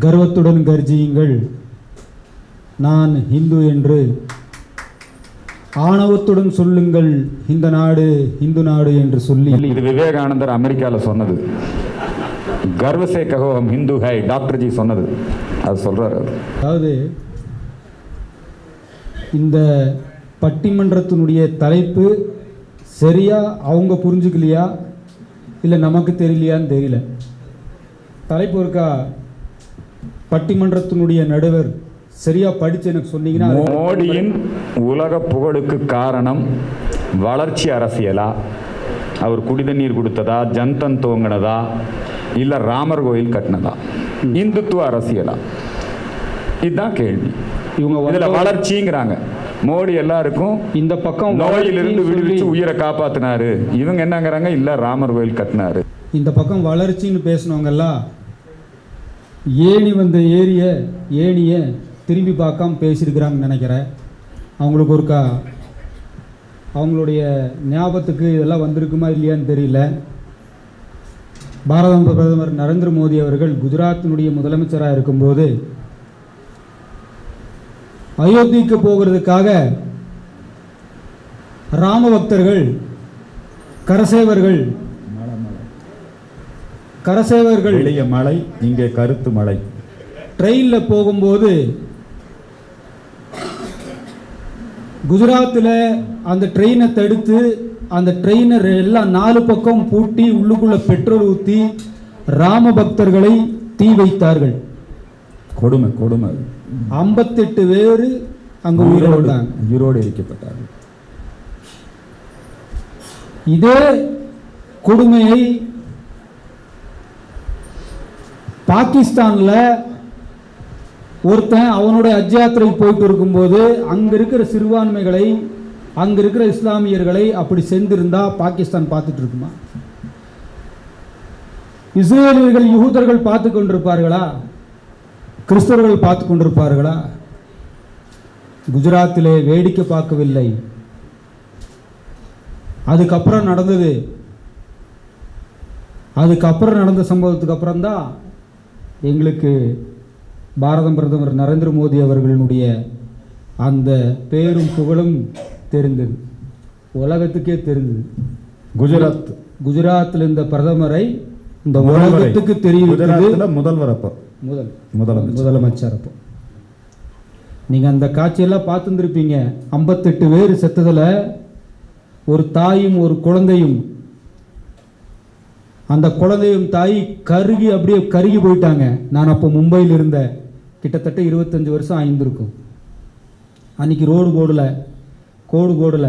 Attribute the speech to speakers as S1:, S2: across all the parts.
S1: கர்வத்துடன் கர்ஜியுங்கள், நான் ஹிந்து என்று ஆணவத்துடன் சொல்லுங்கள், இந்த நாடு இந்து நாடு என்று சொல்லி.
S2: இது விவேகானந்தர் அமெரிக்காவில் சொன்னது. கர்வசே கஹோ ஹம் ஹிந்து ஹை, டாக்டர் ஜி சொன்னது. அது சொல்றாரு.
S1: அதாவது இந்த பட்டிமன்றத்தினுடைய தலைப்பு சரியா அவங்க புரிஞ்சுக்கலையா இல்லை நமக்கு தெரியலையான்னு தெரியல. தலைப்பு இருக்கா, பட்டிமன்றத்தினுடைய நடுவர் சரியா படிச்சு எனக்கு சொன்னீங்கன்னா.
S2: மோடியின் உலக புகழுக்கு காரணம் வளர்ச்சி அரசியலா, அவர் குடிதண்ணீர் கொடுத்ததா, ஜன்தன் துவங்கினதா, இல்ல ராமர் கோயில் கட்டினதா, இந்துத்துவ அரசியலா? இதுதான் கேள்வி. இவங்க இதுல வளர்ச்சிங்கிறாங்க. மோடி எல்லாருக்கும்
S1: இந்த பக்கம்
S2: நோயிலிருந்து விடுவிச்சு உயிரை காப்பாத்தினாரு. இவங்க என்னங்கிறாங்க, இல்ல ராமர் கோயில் கட்டினாரு.
S1: இந்த பக்கம் வளர்ச்சின்னு பேசினவங்கெல்லாம் ஏணி வந்த ஏணிய திரும்பி பார்க்காம பேசியிருக்கிறாங்கன்னு நினைக்கிறேன். அவங்களுக்கு ஒருக்கா அவங்களுடைய ஞாபகத்துக்கு இதெல்லாம் வந்திருக்குமா இல்லையான்னு தெரியல. பாரத பிரதமர் நரேந்திர மோடி அவர்கள் குஜராத்தினுடைய முதலமைச்சராக இருக்கும்போது அயோத்திக்கு போகிறதுக்காக ராம பக்தர்கள் கரசேவர்கள்
S3: வெளிய மலை, இங்கே கருத்து மலை,
S1: ட்ரெயினில் போகும்போது குஜராத்தில் அந்த ட்ரெயினை தடுத்து அந்த ட்ரெயினை எல்லாம் 4 பக்கம் பூட்டி உள்ளுக்குள்ள பெட்ரோல் ஊற்றி ராம பக்தர்களை தீ வைத்தார்கள்.
S3: கொடுமை கொடுமை.
S1: 58 பேர் அங்கு
S3: உயிரோடு எரிக்கப்பட்டார்கள்.
S1: இதே கொடுமையை பாகிஸ்தான்ல ஒருத்தன் அவனுடைய ஹஜ் யாத்திரைக்கு போயிட்டு இருக்கும்போது அங்க இருக்கிற சிறுபான்மைகளை, அங்க இருக்கிற இஸ்லாமியர்களை அப்படி செஞ்சிருந்தா பாகிஸ்தான் பார்த்துட்டு இருக்குமா? இஸ்ரேலியர்கள் யூதர்கள் பார்த்து கொண்டிருப்பார்களா? கிறிஸ்தவர்கள் பார்த்து கொண்டிருப்பார்களா? குஜராத்திலே வேடிக்கை பார்க்கவில்லை. அதுக்கப்புறம் நடந்த சம்பவத்துக்கு அப்புறம் தான் எங்களுக்கு பாரத பிரதமர் நரேந்திர மோடி அவர்களுடைய அந்த பேரும் புகழும் தெரிந்தது, உலகத்துக்கே தெரிந்தது. குஜராத்தில் இந்த பிரதமரை இந்த உலகத்துக்கு தெரிவித்தது முதலமைச்சர். அப்போ நீங்க அந்த காட்சியெல்லாம் பார்த்துருப்பீங்க. 58 பேர் செத்ததில் ஒரு தாயும் ஒரு குழந்தையும், அந்த குழந்தையும் தாய் அப்படியே கருகி போயிட்டாங்க. நான் அப்போ மும்பையில் இருந்தேன். கிட்டத்தட்ட 25 வருஷம் ஆயிருந்திருக்கும். அன்னைக்கு கோடு போடல.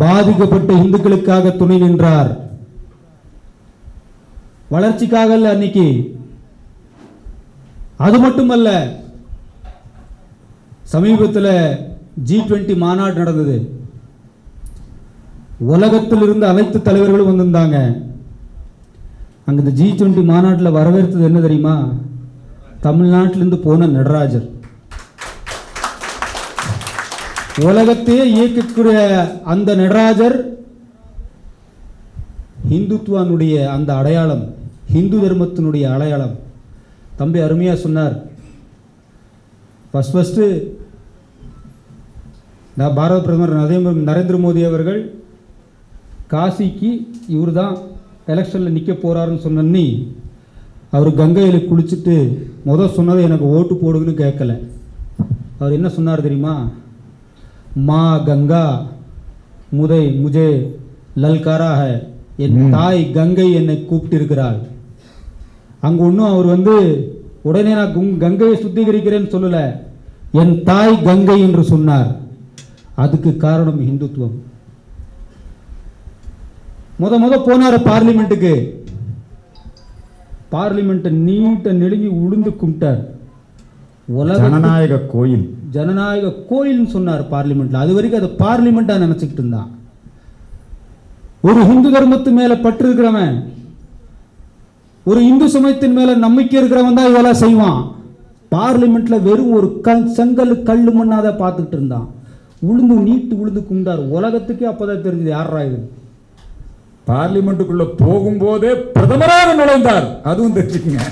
S1: பாதிக்கப்பட்ட இந்துக்களுக்காக துணை நின்றார். வளர்ச்சிக்காக அன்னைக்கு. அது மட்டுமல்ல, சமீபத்தில் G20 மாநாடு நடந்தது. உலகத்தில் இருந்த அனைத்து தலைவர்களும் வந்திருந்தாங்க. அங்க இந்த G20 மாநாட்டில் வரவேற்றது என்ன தெரியுமா? தமிழ்நாட்டிலிருந்து போன நடராஜர். உலகத்தையே இயக்கக்கூடிய அந்த நடராஜர் இந்துத்துவனுடைய அந்த அடையாளம், இந்து தர்மத்தினுடைய அடையாளம். தம்பி அருமையா சொன்னார். ஃபர்ஸ்ட் நான் பாரத பிரதமர் நரேந்திர மோடி அவர்கள் காசிக்கு இவர் தான் எலெக்ஷனில் நிற்க போகிறாருன்னு சொன்னி அவர் கங்கையில் குளிச்சுட்டு சொன்னதை எனக்கு ஓட்டு போடுங்கன்னு கேட்கல. அவர் என்ன சொன்னார் தெரியுமா? மா கங்கா முஜே லல்காரா ஹை, என் தாய் கங்கை என்னை கூப்பிட்டு இருக்கிறாள். அங்கே ஒன்றும் அவர் உடனே நான் கங்கையை சுத்திகரிக்கிறேன்னு சொல்லல, என் தாய் கங்கை என்று சொன்னார். அதுக்கு காரணம் இந்துத்துவம். போனார் பார்லிமெண்ட்டுக்கு. பார்லிமெண்ட் நீட்ட நெருங்கி உளுந்து கும்பிட்டார். ஜனநாயக கோயில் சொன்னார் பார்லிமெண்ட்ல. அது வரைக்கும் அது பார்லிமெண்டா நினைச்சுக்கிட்டு இருந்தான். ஒரு இந்து தர்மத்து மேல பற்று இருக்கிறவன், ஒரு இந்து சமயத்தின் மேல நம்பிக்கை இருக்கிறவன் தான் இதெல்லாம் செய்வான். பார்லிமெண்ட்ல வெறும் ஒரு செங்கல் கல்லு மண்ணாத பார்த்துட்டு இருந்தான். உளுந்து கும்பிட்டார். உலகத்துக்கே அப்பதான் தெரிஞ்சது யாரா இது.
S3: பார்லிமெண்ட்டுக்குள்ள போகும்போதே பிரதமராக நுழைந்தார். அதுவும் தெரிஞ்சுக்கங்க.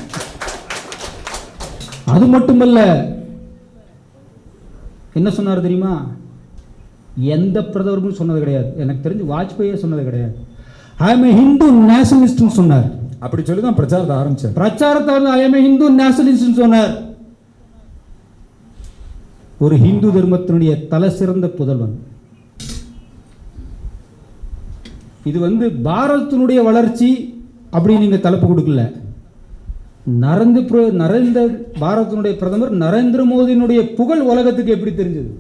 S1: அது மட்டுமல்ல, என்ன சொன்னார் தெரியுமா? எந்த பிரதமரும் சொன்னது கிடையாது, எனக்கு தெரிஞ்சு வாஜ்பாயே சொன்னது கிடையாது. I M A Hindu nationalist சொன்னார்.
S3: அப்படி சொல்லி தான் பிரச்சாரத்தை ஆரம்பிச்சார்.
S1: பிரச்சாரத்தை வந்து I M A Hindu nationalist சொன்னார். ஒரு ஹிந்து தர்மத்தினுடைய தலை சிறந்த புதல்வன். இது வந்து பாரதத்தினுடைய வளர்ச்சி அப்படி நீங்க தலைப்பு கொடுக்கல. நரேந்திர பாரதத்தினுடைய பிரதமர் நரேந்திர மோடியினுடைய புகழ் உலகத்துக்கு எப்படி தெரிஞ்சது?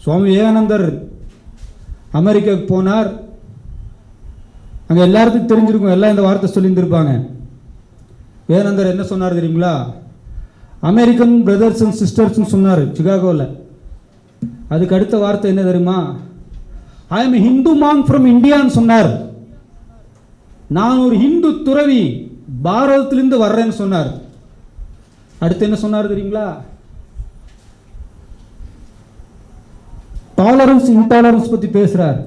S1: சுவாமி விவேகானந்தர் அமெரிக்காவுக்கு போனார். அங்கே எல்லாருக்கும் தெரிஞ்சிருக்கும், எல்லாம் இந்த வார்த்தை சொல்லியிருந்திருப்பாங்க. விவேகானந்தர் என்ன சொன்னார் தெரியுங்களா? அமெரிக்கன் பிரதர்ஸ் அண்ட் சிஸ்டர்ஸ் சொன்னார் சிகாகோவில். அதுக்கு அடுத்த வார்த்தை என்ன தெரியுமா? I am Hindu Maang from இந்தியான்னு சொன்னார். நான் ஒரு ஹிந்து துறவி, பாரதத்திலிருந்து வர்றேன்னு சொன்னார். அடுத்து என்ன சொன்னார் தெரியுங்களா? டாலரன்ஸ் இன்டாலரன்ஸ் பத்தி பேசுறார்,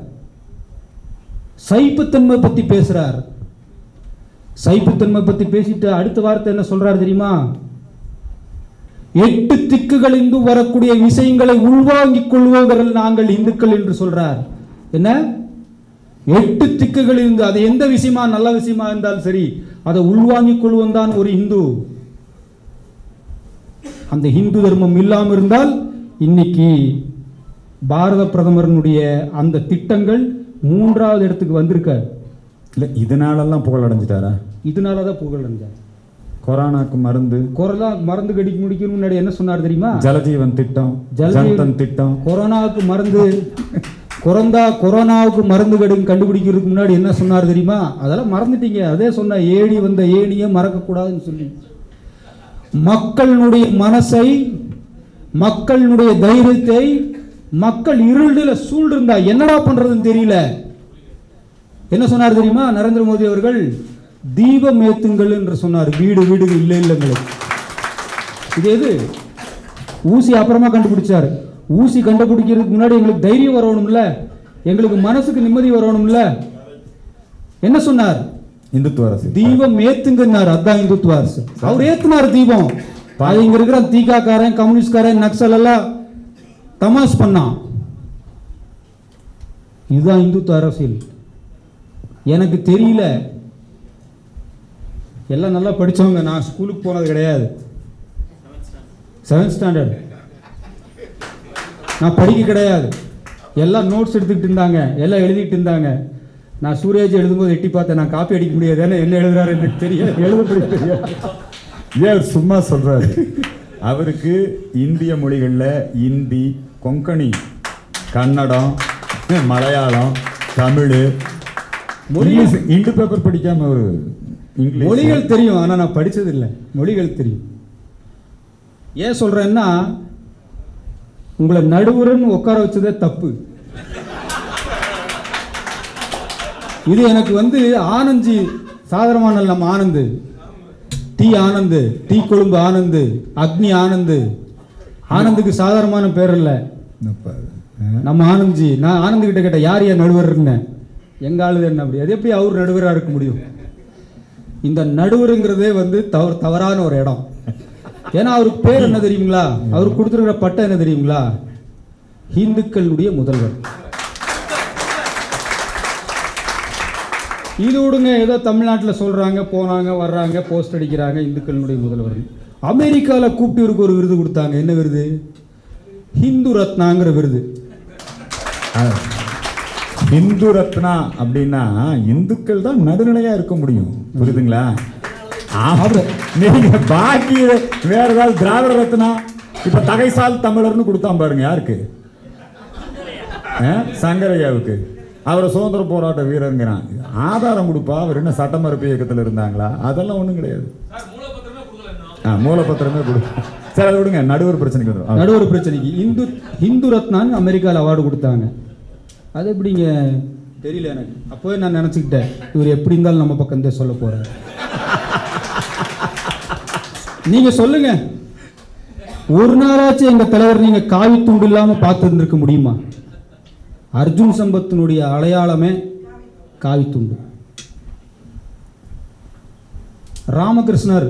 S1: சைப்புத்தன்மை பத்தி பேசுறார். சைப்புத்தன்மை பத்தி பேசிட்டு அடுத்த வார்த்தை என்ன சொல்றாரு தெரியுமா? 8 திக்குகளிலிருந்து வரக்கூடிய விஷயங்களை உள்வாங்கிக் கொள்வோர்கள் நாங்கள் இந்துக்கள் என்று சொல்றார். என்ன? 8 திக்குகளிலிருந்து, அது எந்த விஷயமா, நல்ல விஷயமா இருந்தாலும் சரி, அதை உள்வாங்கிக் கொள்வோம் தான் ஒரு இந்து. அந்த இந்து தர்மம் இல்லாமல் இருந்தால் இன்னைக்கு பாரத பிரதமருடைய அந்த திட்டங்கள் 3வது இடத்துக்கு வந்திருக்க.
S3: இல்லை, இதனாலெல்லாம் புகழ் அடைஞ்சிட்டாரா?
S1: இதனால தான் புகழ் அடைஞ்சார்.
S3: கொரோனாக்கு மருந்து,
S1: மருந்து கடிக்க முடிக்கணும் முன்னாடி என்ன சொன்னார் தெரியுமா?
S3: ஜலஜீவன் திட்டம், ஜன்தன் திட்டம்.
S1: கொரோனாவுக்கு மருந்து கொரோனாவுக்கு மருந்து கண்டுபிடிக்கிறதுக்கு முன்னாடி என்ன சொன்னார் தெரியுமா? அதெல்லாம் மறந்துட்டீங்க. அதே சொன்ன, ஏடி வந்த ஏணியை மறக்கக்கூடாதுன்னு சொல்லி மக்களுடைய மனசை, மக்களுடைய தைரியத்தை, மக்கள் இருளில் சூழ்ந்திருந்தா என்னடா பண்றதுன்னு தெரியல. என்ன சொன்னார் தெரியுமா நரேந்திர மோடி அவர்கள்? தீபம் ஏத்துங்கள் என்று சொன்னார். வீடு வீடு இல்லங்களுக்கு. இது எது? ஊசி அப்புறமா கண்டுபிடிச்சார். ஊசி கண்டுபிடிக்கிறதுக்கு முன்னாடி எங்களுக்கு தைரியம் வரணும்ல, எங்களுக்கு மனசுக்கு நிம்மதி வரணும்ல. என்ன சொன்னார்?
S3: இந்துத்துவ அரசு.
S1: தீபம் ஏத்துங்கன்னார். அதான் இந்துத்துவ அரசு. அவர் ஏத்துனார் தீபம். அது இங்க இருக்கிற தீகாக்காரன், கம்யூனிஸ்ட்காரன், நக்சல் எல்லாம் தமாஷ் பண்ணான். இதுதான் இந்துத்துவ அரசியல். எனக்கு தெரியல, எல்லாம் நல்லா படித்தவங்க. நான் ஸ்கூலுக்கு போனது கிடையாது, 7th ஸ்டாண்டர்ட். நான் படிக்க கிடையாது. எல்லாம் நோட்ஸ் எடுத்துக்கிட்டு இருந்தாங்க, எல்லாம் எழுதிட்டு இருந்தாங்க. நான் சூரஜ் எழுதும்போது எட்டி பார்த்தேன். நான் காப்பி அடிக்க முடியாது, ஏன்னா என்ன எழுதுறாரு எனக்கு தெரியாது, எழுத தெரியாது.
S3: ஏன் சும்மா சொல்றாரு? அவருக்கு இந்திய மொழிகளில் இந்தி, கொங்கணி, கன்னடம், மலையாளம், தமிழ், இந்து பேப்பர் படிக்காம ஒரு இங்கிலீஷ்
S1: மொழிகள் தெரியும், ஆனால் நான் படித்தது இல்லை. மொழிகள் தெரியும். ஏன் சொல்கிறேன்னா, உங்களை நடுவரன்னு உட்கார வச்சதே தப்பு. இது எனக்கு வந்து ஆனந்தி சாதாரணமான நம்ம ஆனந்து, டி ஆனந்து, டி கொழும்பு ஆனந்து, அக்னி ஆனந்து. ஆனந்துக்கு சாதாரணமான பேர் இல்லை, நம்ம ஆனந்த்ஜி. நான் ஆனந்த் கிட்ட கேட்டேன், யார் ஏன் நடுவர்னு. எங்க ஆளுது என்ன அப்படி? அது எப்படி அவர் நடுவராக இருக்க முடியும்? இந்த நடுவருங்கிறதே வந்து தவறான ஒரு இடம். ஏன்னா அவருக்கு பேர் என்ன தெரியுங்களா? அவருக்கு கொடுத்துருக்கிற பட்டம் என்ன தெரியுங்களா? இந்துக்களுடைய முதல்வர். இது விடுங்க, ஏதோ தமிழ்நாட்டில் சொல்றாங்க, போனாங்க வர்றாங்க, போஸ்ட் அடிக்கிறாங்க, இந்துக்களுடைய முதல்வர். அமெரிக்காவில் கூப்பிட்டு இவருக்கு ஒரு விருது கொடுத்தாங்க. என்ன விருது? ஹிந்து ரத்னாங்கிற விருது.
S3: இந்து ரத்னா அப்படின்னா இந்துக்கள் தான் நடுநிலையா இருக்க முடியும், புரியுதுங்களா? நீங்க பாக்கி வேற ஏதாவது திராவிட ரத்னா, இப்ப தகைசால் தமிழர்னு கொடுத்தான் பாருங்க. யாருக்கு? சங்கரையாவுக்கு. அவரை சுதந்திர போராட்ட வீரருங்கிறான். ஆதாரம் கொடுப்பா. அவர் என்ன சட்ட மறுப்பு இயக்கத்தில் இருந்தாங்களா? அதெல்லாம் ஒன்றும் கிடையாது. மூலப்பத்திரமே கொடு. சரி, அதை விடுங்க. நடுவர் பிரச்சனைக்கு வந்துடும்.
S1: நடுவர் பிரச்சனைக்கு இந்து ரத்னான்னு அமெரிக்காவில் அவார்டு கொடுத்தாங்க. அது எப்படிங்க தெரியல எனக்கு. அப்போவே நான் நினச்சிக்கிட்டேன், இவர் எப்படி இருந்தாலும் நம்ம பக்கம் தான் சொல்ல போகிறார். நீங்க சொல்லுங்க, ஒரு நாளாச்சும் எங்க தலைவர் நீங்க காவி துண்டு இல்லாமல் பார்த்துருந்துருக்க முடியுமா? அர்ஜுன் சம்பத்தினுடைய அடையாளமே காவி துண்டு. ராமகிருஷ்ணர்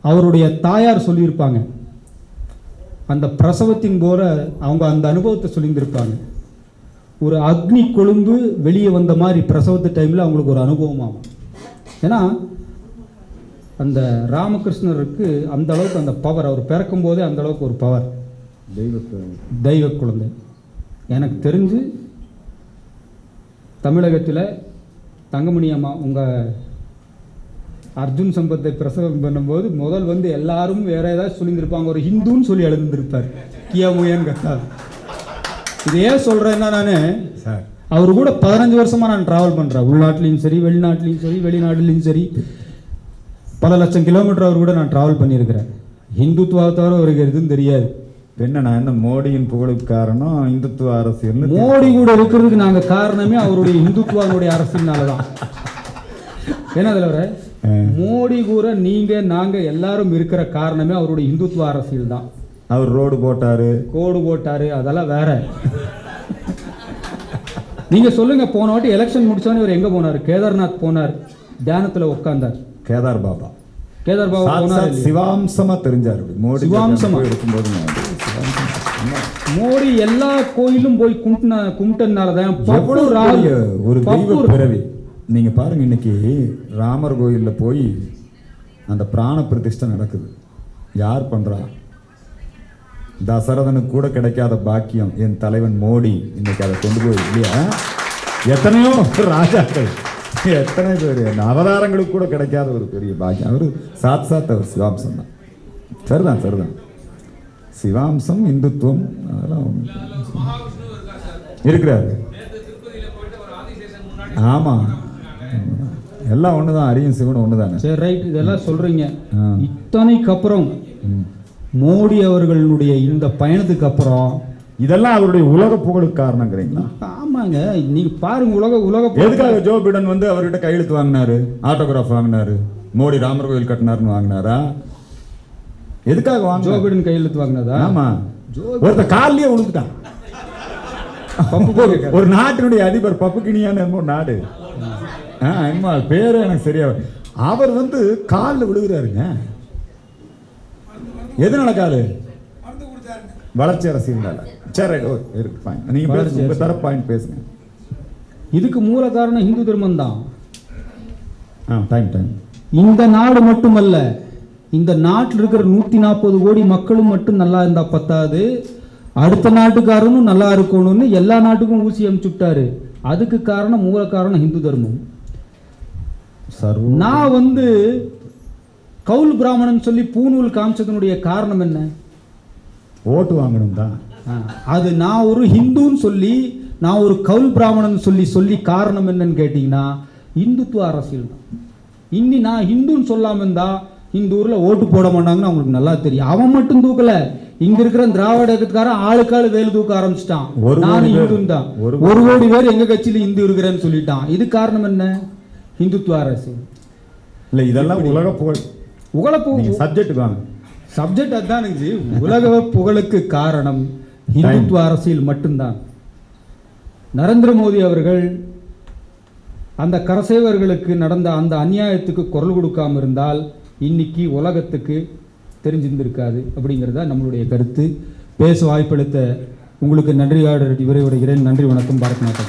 S1: அவருடைய தாயார் சொல்லியிருப்பாங்க, அந்த பிரசவத்தின் போல அவங்க அந்த அனுபவத்தை சொல்லியிருந்திருப்பாங்க. ஒரு அக்னி கொழும்பு வெளியே வந்த மாதிரி பிரசவத்து டைமில் அவங்களுக்கு ஒரு அனுபவமாகும். ஏன்னா அந்த ராமகிருஷ்ணருக்கு அந்த அளவுக்கு அந்த பவர், அவர் பிறக்கும் போதே அந்த அளவுக்கு ஒரு பவர், தெய்வ குழந்தை. எனக்கு தெரிஞ்சு தமிழகத்தில் தங்கமணி அம்மா உங்கள் அர்ஜுன் சம்பத்தை பிரசவம் பண்ணும்போது முதல் வந்து எல்லாரும் வேற ஏதாவது சொல்லியிருந்திருப்பாங்க, ஒரு ஹிந்துன்னு சொல்லி எழுந்திருப்பார் கியாமுயன்னு கத்தா. இது ஏன் சொல்கிறேன்னா, நான் அவர் கூட 15 வருஷமாக நான் ட்ராவல் பண்ணுறேன், உள்நாட்டிலையும் சரி வெளிநாட்டிலையும் சரி வெளிநாட்டிலையும் சரி, பல லட்சம் கிலோமீட்டர் அவர் கூட நான் ட்ராவல் பண்ணியிருக்கிறேன். ஹிந்துத்துவா தவிர அவருக்கு எதுவும் தெரியாது.
S3: என்ன நான் என்ன மோடியின் புகழுக்கு காரணம் இந்துத்துவ அரசியல்,
S1: மோடி கூட இருக்கிறதுக்கு நாங்கள் காரணமே அவருடைய இந்துத்துவானுடைய அரசியல்னால தான். ஏன்னா அதில் மோடி கூட நீங்கள் நாங்கள் எல்லாரும் இருக்கிற காரணமே அவருடைய இந்துத்துவ அரசியல் தான்.
S3: அவர் ரோடு போட்டாரு,
S1: கோடு போட்டாரு, அதெல்லாம் வேற. நீங்க சொல்லுங்க, போன வாட்டி எலெக்ஷன் முடிச்சோன்னு இவர் எங்க போனார்? கேதார்நாத் போனார், தியானத்துல உட்கார்ந்தார்.
S3: கேதார் பாபா
S1: போனார்,
S3: சிவாம்சமா தெரிஞ்சாரு. மோடி
S1: சிவாம்சமா
S3: இருக்கும்போது
S1: மோடி எல்லா கோயிலும் போய் கும்பிட்டதுனாலதான்
S3: ஒரு தெய்வ பிறவி. நீங்க பாருங்க, இன்னைக்கு ராமர் கோயில்ல போய் அந்த பிராண பிரதிஷ்டை நடக்குது. யார் பண்றா? தசரதனுக்கு கூட கிடைக்காத பாக்கியம் என் தலைவன் மோடி இன்னைக்கு அதை கொண்டு போய் இல்லையா? எத்தனையோ ராஜாக்கள், எத்தனை பேர் அவதாரங்களுக்கு கூட கிடைக்காத ஒரு பெரிய பாக்கியம். அவரு சாத் அவர் சிவாம்சம் தான். சரிதான். சிவாம்சம் இந்துத்துவம் அதெல்லாம் இருக்கிறாரு. ஆமா, எல்லாம் ஒண்ணுதான், அரியும் சிவனும் ஒண்ணுதானே.
S1: சரி, ரைட். இதெல்லாம் சொல்றீங்க. இத்தனைக்கு அப்புறம் மோடி அவர்களுடைய இந்த பயணத்துக்கு அப்புறம்
S3: இதெல்லாம் அவருடைய உலக புகழுக்கு காரணங்கிறீங்களா?
S1: ஆமாங்க. நீங்க பாருங்க, உலக
S3: எதுக்காக ஜோ பிடன் வந்து அவர்கிட்ட கையெழுத்து வாங்கினாரு, ஆட்டோகிராஃப் வாங்கினாரு, மோடி ராமர் கோயில் கட்டினாருன்னு வாங்கினாரா? எதுக்காக வாங்க?
S1: ஜோ பிடன் கையெழுத்து வாங்கினதா?
S3: ஆமா, ஒருத்த காலிலேயே விழுந்துட்டான். ஒரு நாட்டினுடைய அதிபர் பப்புகினியான நாடு, பேரு எனக்கு சரியா, அவர் வந்து காலில் விழுகிறாருங்க. எதனால காலு? வளர்ச்சி அரசியல். சரி, நீங்க தர பாயிண்ட் பேசுங்க.
S1: இதுக்கு மூல காரணம் இந்து தர்மம் தான்.
S3: டைம்.
S1: இந்த நாடு மட்டுமல்ல, இந்த நாட்டில் இருக்கிற 140 கோடி மக்களும் மட்டும் நல்லா இருந்தா பத்தாது, அடுத்த நாட்டுக்காரனும் நல்லா இருக்கணும்னு எல்லா நாட்டுக்கும் ஊசி அனுப்பிச்சு விட்டாரு. அதுக்கு காரணம், மூல காரணம் இந்து தர்மம். நான் வந்து கவுல் பிராமணன் சொல்லி பூநூல் காமிச்சதனுடைய காரணம் என்ன?
S3: ஓட்டு வாங்கணும் தான்.
S1: அது நான் ஒரு ஹிந்துன்னு சொல்லி, நான் ஒரு கவுல் பிராமணன் சொல்லி காரணம் என்னன்னு கேட்டீங்கன்னா இந்துத்துவ அரசியல் தான். இன்னி நான் ஹிந்துன்னு சொல்லாம இருந்தா இந்த ஊர்ல ஓட்டு போட மாட்டாங்கன்னு அவங்களுக்கு நல்லா தெரியும். அவன் மட்டும் தூக்கல, இங்க இருக்கிற திராவிட இயக்கத்துக்காரன் ஆளுக்காளு வேலு தூக்க ஆரம்பிச்சிட்டான். நான் இந்துன்னு தான், 1 கோடி பேர் எங்க கட்சியில இந்து இருக்கிறேன்னு சொல்லிட்டான். இது காரணம் என்ன? இந்துத்துவ அரசியல்
S3: இல்ல. இதெல்லாம் உலக புகழ். சப்ஜெக்ட் வாங்க.
S1: சப்ஜெக்ட் அதான். உலக புகழுக்கு காரணம் இந்துத்துவ அரசியல் மட்டும்தான். நரேந்திர மோடி அவர்கள் அந்த கரசேவர்களுக்கு நடந்த அந்த அநியாயத்துக்கு குரல் கொடுக்காம இருந்தால் இன்னைக்கு உலகத்துக்கு தெரிஞ்சிருந்திருக்காது அப்படிங்கிறதா நம்மளுடைய கருத்து. பேச வாய்ப்பளித்த உங்களுக்கு நன்றி விரைவுறுகிறேன். நன்றி, வணக்கம். பாரத் மாதா.